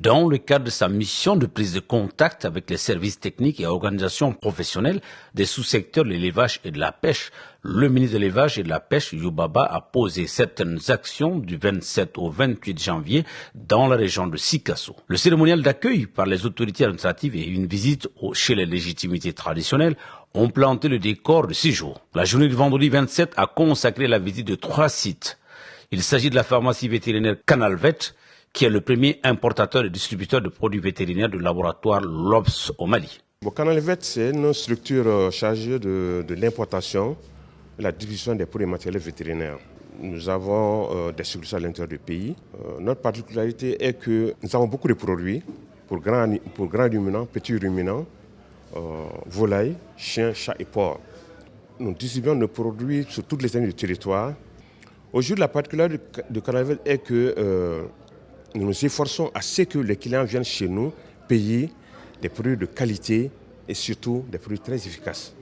Dans le cadre de sa mission de prise de contact avec les services techniques et organisations professionnelles des sous-secteurs de l'élevage et de la pêche, le ministre de l'élevage et de la pêche, Youbaba, a posé certaines actions du 27 au 28 janvier dans la région de Sikasso. Le cérémonial d'accueil par les autorités administratives et une visite chez les légitimités traditionnelles ont planté le décor de 6 jours. La journée du vendredi 27 a consacré la visite de 3 sites. Il s'agit de la pharmacie vétérinaire Canalvet, qui est le premier importateur et distributeur de produits vétérinaires du laboratoire LOPS au Mali. Canalvet, c'est une structure chargée de l'importation et la distribution des produits matériels vétérinaires. Nous avons des succursales à l'intérieur du pays. Notre particularité est que nous avons beaucoup de produits pour grands ruminants, petits ruminants, volailles, chiens, chats et porcs. Nous distribuons nos produits sur toutes les lignes du territoire. Aujourd'hui, la particularité de Canalvet est que nous nous efforçons à ce que les clients viennent chez nous payer des produits de qualité et surtout des produits très efficaces.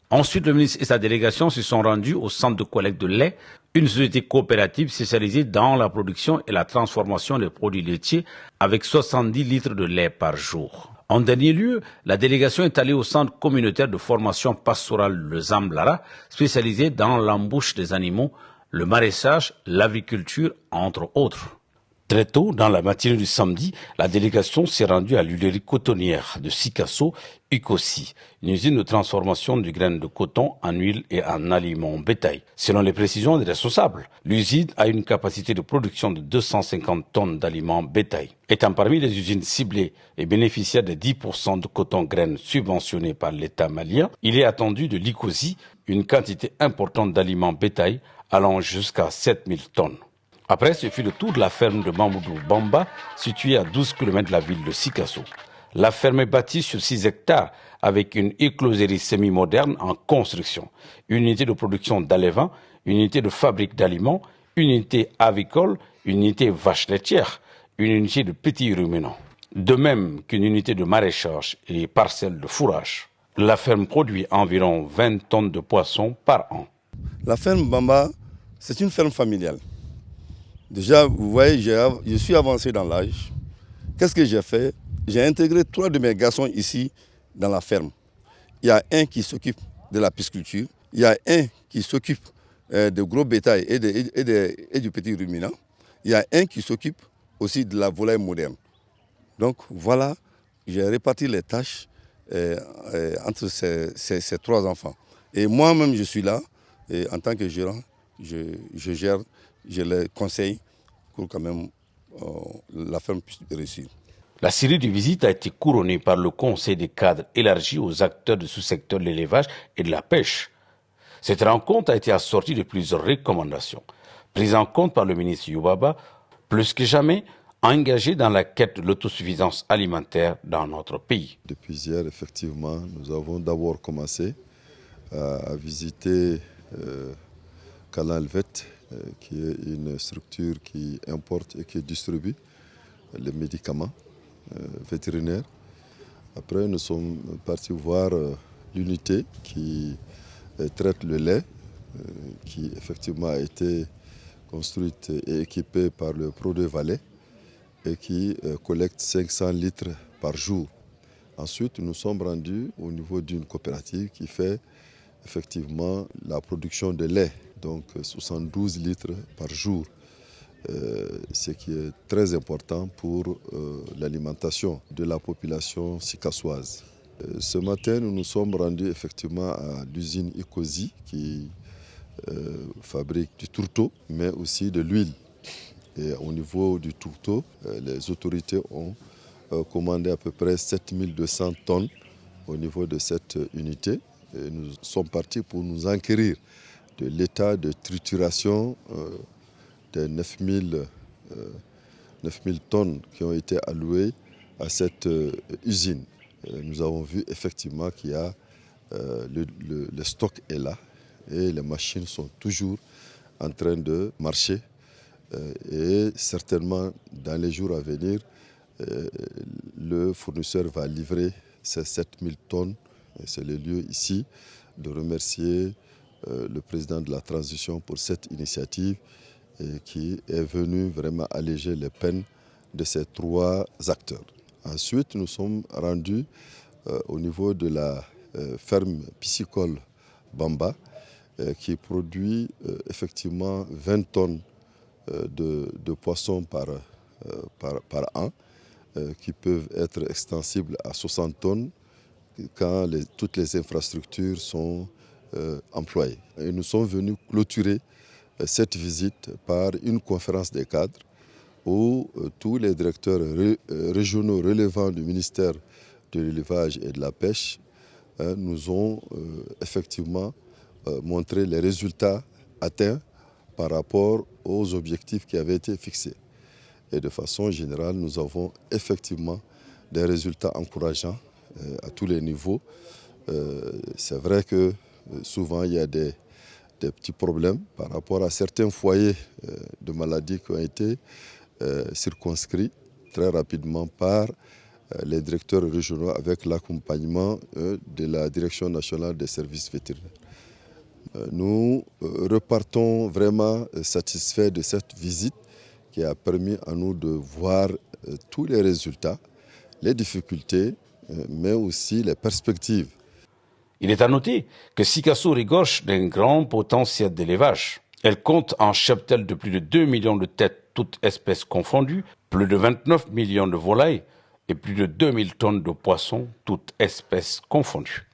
Ensuite, le ministre et sa délégation se sont rendus au centre de collecte de lait, une société coopérative spécialisée dans la production et la transformation des produits laitiers avec 70 litres de lait par jour. En dernier lieu, la délégation est allée au centre communautaire de formation pastorale de Zamblara, spécialisé dans l'embauche des animaux, le maraîchage, l'agriculture, entre autres. Très tôt, dans la matinée du samedi, la délégation s'est rendue à l'huilerie cotonnière de Sikasso, Ukosi, une usine de transformation du grain de coton en huile et en aliments bétail. Selon les précisions des responsables, l'usine a une capacité de production de 250 tonnes d'aliments bétail. Étant parmi les usines ciblées et bénéficiaires de 10% de coton graines subventionnés par l'État malien, il est attendu de l'Ukosi une quantité importante d'aliments bétail allant jusqu'à 7000 tonnes. Après, ce fut le tour de la ferme de Mamoudou Bamba, située à 12 km de la ville de Sikasso. La ferme est bâtie sur 6 hectares avec une écloserie semi-moderne en construction, une unité de production d'alévins, une unité de fabrique d'aliments, une unité avicole, une unité vache laitière, une unité de petits ruminants. De même qu'une unité de maraîchage et parcelles de fourrage. La ferme produit environ 20 tonnes de poissons par an. La ferme Bamba, c'est une ferme familiale. Déjà, vous voyez, je suis avancé dans l'âge. Qu'est-ce que j'ai fait? J'ai intégré 3 de mes garçons ici dans la ferme. Il y a un qui s'occupe de la pisciculture, il y a un qui s'occupe de gros bétail et du petit ruminant, il y a un qui s'occupe aussi de la volaille moderne. Donc voilà, j'ai réparti les tâches entre ces 3 enfants. Et moi-même, je suis là, et en tant que gérant, je gère, je les conseille pour quand même la ferme puisse réussir. La série de visites a été couronnée par le Conseil des cadres élargi aux acteurs du sous-secteur de l'élevage et de la pêche. Cette rencontre a été assortie de plusieurs recommandations, prises en compte par le ministre Youbaba, plus que jamais engagé dans la quête de l'autosuffisance alimentaire dans notre pays. Depuis hier, effectivement, nous avons d'abord commencé à visiter Canalvet, qui est une structure qui importe et qui distribue les médicaments vétérinaires. Après, nous sommes partis voir l'unité qui traite le lait, qui effectivement a été construite et équipée par le Pro2 Valais et qui collecte 500 litres par jour. Ensuite, nous sommes rendus au niveau d'une coopérative qui fait effectivement la production de lait, donc 72 litres par jour, ce qui est très important pour l'alimentation de la population sikassoise. Ce matin, nous nous sommes rendus effectivement à l'usine Ukosi qui fabrique du tourteau, mais aussi de l'huile. Et au niveau du tourteau, les autorités ont commandé à peu près 7200 tonnes au niveau de cette unité. Et nous sommes partis pour nous enquérir de l'état de trituration des 9000 tonnes qui ont été allouées à cette usine. Nous avons vu effectivement qu'il y a le stock est là et les machines sont toujours en train de marcher. Et certainement dans les jours à venir, le fournisseur va livrer ces 7000 tonnes. C'est le lieu ici de remercier le président de la transition pour cette initiative qui est venu vraiment alléger les peines de ces 3 acteurs. Ensuite, nous sommes rendus au niveau de la ferme piscicole Bamba, qui produit effectivement 20 tonnes de poissons par an, qui peuvent être extensibles à 60 tonnes quand toutes les infrastructures sont employées. Et nous sommes venus clôturer cette visite par une conférence des cadres où tous les directeurs régionaux relevant du ministère de l'élevage et de la pêche nous ont effectivement montré les résultats atteints par rapport aux objectifs qui avaient été fixés. Et de façon générale, nous avons effectivement des résultats encourageants à tous les niveaux. C'est vrai que souvent il y a des petits problèmes par rapport à certains foyers de maladies qui ont été circonscrits très rapidement par les directeurs régionaux avec l'accompagnement de la Direction nationale des services vétérinaires. Nous repartons vraiment satisfaits de cette visite qui a permis à nous de voir tous les résultats, les difficultés, mais aussi les perspectives. Il est à noter que Sikasso regorge d'un grand potentiel d'élevage. Elle compte un cheptel de plus de 2 millions de têtes, toutes espèces confondues, plus de 29 millions de volailles et plus de 2000 tonnes de poissons, toutes espèces confondues.